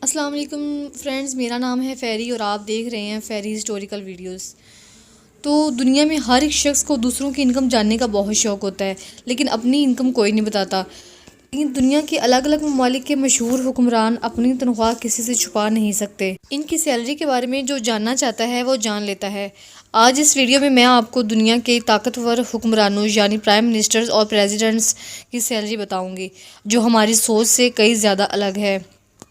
अस्सलाम वालेकुम फ्रेंड्स, मेरा नाम है फ़ेरी और आप देख रहे हैं फ़ेरी हिस्टोरिकल वीडियोस। तो दुनिया में हर एक शख्स को दूसरों की इनकम जानने का बहुत शौक़ होता है, लेकिन अपनी इनकम कोई नहीं बताता। लेकिन दुनिया के अलग अलग ममालिक के मशहूर हुक्मरान अपनी तनख्वाह किसी से छुपा नहीं सकते। इनकी सैलरी के बारे में जो जानना चाहता है वो जान लेता है। आज इस वीडियो में मैं आपको दुनिया के ताकतवर हुक्मरानों यानी प्राइम मिनिस्टर्स और प्रेसिडेंट्स की सैलरी बताऊंगी, जो हमारी सोच से कई ज़्यादा अलग है।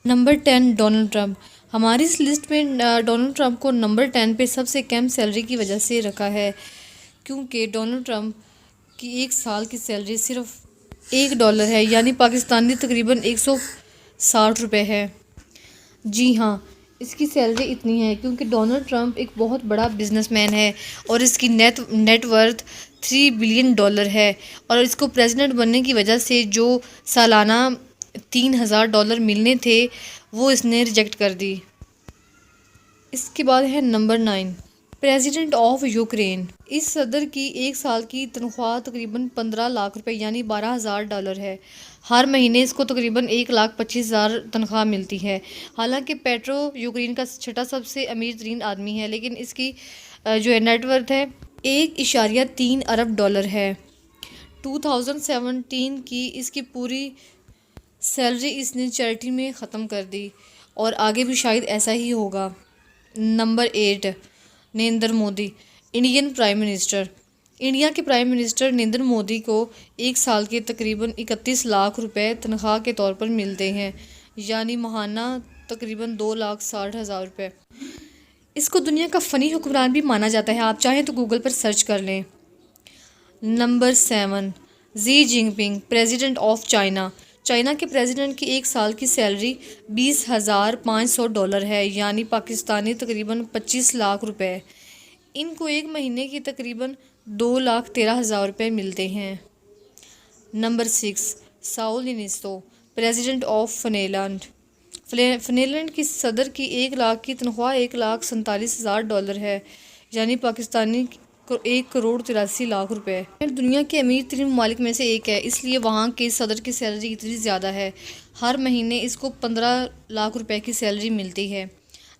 Number 10, Donald Trump. हमारी इस लिस्ट में डोनाल्ड ट्रंप को नंबर 10 पे सबसे कम सैलरी की वजह से रखा है, क्योंकि डोनाल्ड ट्रंप की एक साल की सैलरी सिर्फ $1 है, यानी पाकिस्तानी तकरीबन 160 रुपये है। जी हाँ, इसकी सैलरी इतनी है क्योंकि डोनाल्ड ट्रंप एक बहुत बड़ा बिजनेसमैन है और इसकी नेटवर्थ $3 बिलियन है। और इसको प्रेसिडेंट बनने की वजह से जो सालाना $3000 मिलने थे वो इसने रिजेक्ट कर दी। इसके बाद है नंबर 9, प्रेसिडेंट ऑफ यूक्रेन। इस सदर की एक साल की तनख्वाह तकरीबन 15 लाख रुपए यानी $12,000 है। हर महीने इसको तकरीबन 1,25,000 तनख्वाह मिलती है। हालांकि पेट्रो यूक्रेन का छठा सबसे अमीर तरीन आदमी है, लेकिन इसकी जो है नेटवर्थ है $1.3 अरब है। 2017 की इसकी पूरी सैलरी इसने चैरिटी में ख़त्म कर दी और आगे भी शायद ऐसा ही होगा। Number 8, Narendra Modi, Indian prime minister. India के प्राइम मिनिस्टर नरेंद्र मोदी को एक साल के तकरीबन 31 लाख रुपए तनख्वाह के तौर पर मिलते हैं, यानी माहाना तकरीबन 2,60,000 रुपये। इसको दुनिया का फ़नी हुक्मरान भी माना जाता है, आप चाहें तो गूगल पर सर्च कर लें। Number 7, Xi Jinping, president of China. China के प्रेसिडेंट की एक साल की सैलरी $20,500 है, यानी पाकिस्तानी तकरीबन 25 लाख रुपए। इनको एक महीने की तकरीबन 2,13,000 रुपये मिलते हैं। Number 6, Saul निनिस्तो, president of Finland. Finland की सदर की 1 लाख की तनख्वाह $1,47,000 है, यानी पाकिस्तानी 1,83,00,000 रुपये। दुनिया के अमीर तरीन ममालिक में से एक है, इसलिए वहाँ के सदर की सैलरी इतनी ज़्यादा है। हर महीने इसको 15 लाख रुपए की सैलरी मिलती है।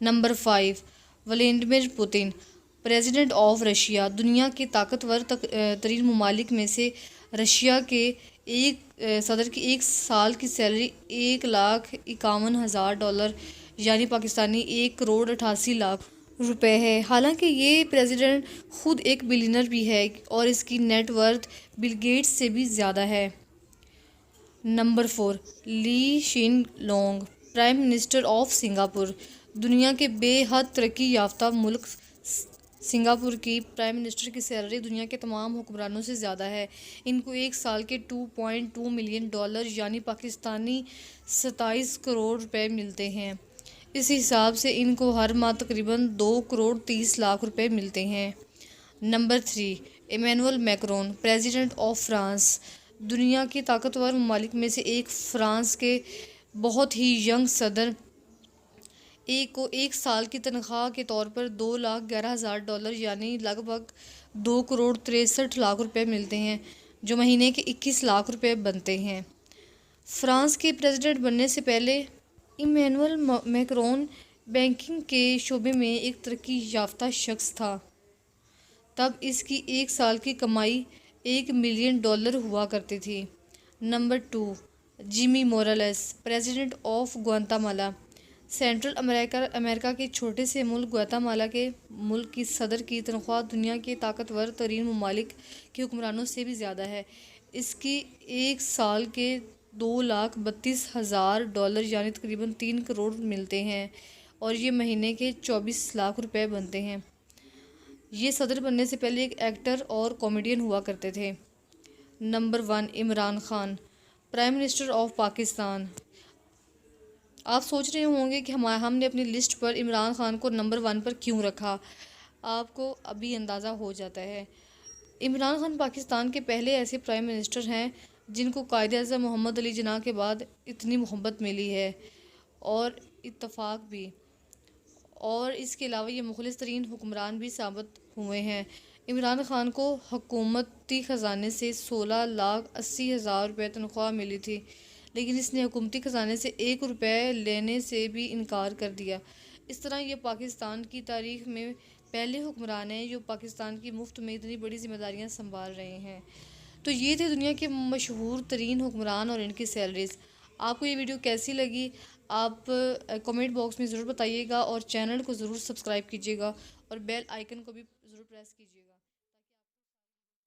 Number 5, Vladimir Putin, president of Russia. दुनिया के ताकतवर तरीन ममालिक में से रशिया के सदर की एक साल की सैलरी $1,51,000 यानी पाकिस्तानी 1,88,00,000 रुपए है। हालांकि ये प्रेसिडेंट खुद एक बिलियनर भी है और इसकी नेटवर्थ बिल गेट्स से भी ज़्यादा है। नंबर 4, Lee Hsien Loong, prime minister of Singapore. दुनिया के बेहद तरक्की याफ्ता मुल्क सिंगापुर की प्राइम मिनिस्टर की सैलरी दुनिया के तमाम हुक्मरानों से ज़्यादा है। इनको एक साल के $2.2 मिलियन यानी पाकिस्तानी 27 करोड़ रुपए मिलते हैं। इस हिसाब से इनको हर माह तकरीबन 2,30,00,000 रुपए मिलते हैं। नंबर 3, Emmanuel Macron, president of France. दुनिया के ताकतवर ममालिक में से एक, फ्रांस के बहुत ही यंग सदर को एक साल की तनख्वाह के तौर पर $2,11,000 यानी लगभग 2,63,00,000 रुपये मिलते हैं, जो महीने के 21 लाख रुपए बनते हैं। फ्रांस के प्रेसिडेंट बनने से पहले इमैनुअल मैक्रोन बैंकिंग के शोबे में एक तरक्की याफ्ता शख्स था। तब इसकी एक साल की कमाई $1 मिलियन हुआ करती थी। Number 2, Jimmy Morales, president of Guatemala. Central America के छोटे से मुल्क ग्वातेमाला के मुल्क की सदर की तनख्वाह दुनिया के ताकतवर तरीन ममालिक के हुक्मरानों से भी ज़्यादा है। इसकी एक साल के $2,32,000 यानी तकरीबन 3 करोड़ मिलते हैं और ये महीने के 24 लाख रुपए बनते हैं। ये सदर बनने से पहले एक एक्टर और कॉमेडियन हुआ करते थे। Number 1, Imran Khan, prime minister of Pakistan. आप सोच रहे होंगे कि हमने अपनी लिस्ट पर इमरान खान को नंबर 1 पर क्यों रखा। आपको अभी अंदाज़ा हो जाता है। इमरान खान पाकिस्तान के पहले ऐसे प्राइम मिनिस्टर हैं जिनको कायद-ए-आज़म मोहम्मद अली जिन्ना के बाद इतनी मोहब्बत मिली है और इत्तफाक भी। और इसके अलावा ये मुखलिस तरीन हुक्मरान भी साबित हुए हैं। इमरान खान को हुकूमती ख़जाने से 16,80,000 रुपये तनख्वाह मिली थी, लेकिन इसने हुकूमती ख़जाने से 1 रुपये लेने से भी इनकार कर दिया। इस तरह ये पाकिस्तान की तारीख़ में पहले हुक्मरान हैं जो पाकिस्तान की मुफ्त में इतनी बड़ी जिम्मेदारियाँ संभाल रहे हैं। तो ये थे दुनिया के मशहूर तरीन हुक्मरान और इनकी सैलरीज़। आपको ये वीडियो कैसी लगी आप कमेंट बॉक्स में ज़रूर बताइएगा और चैनल को ज़रूर सब्सक्राइब कीजिएगा और बेल आइकन को भी ज़रूर प्रेस कीजिएगा।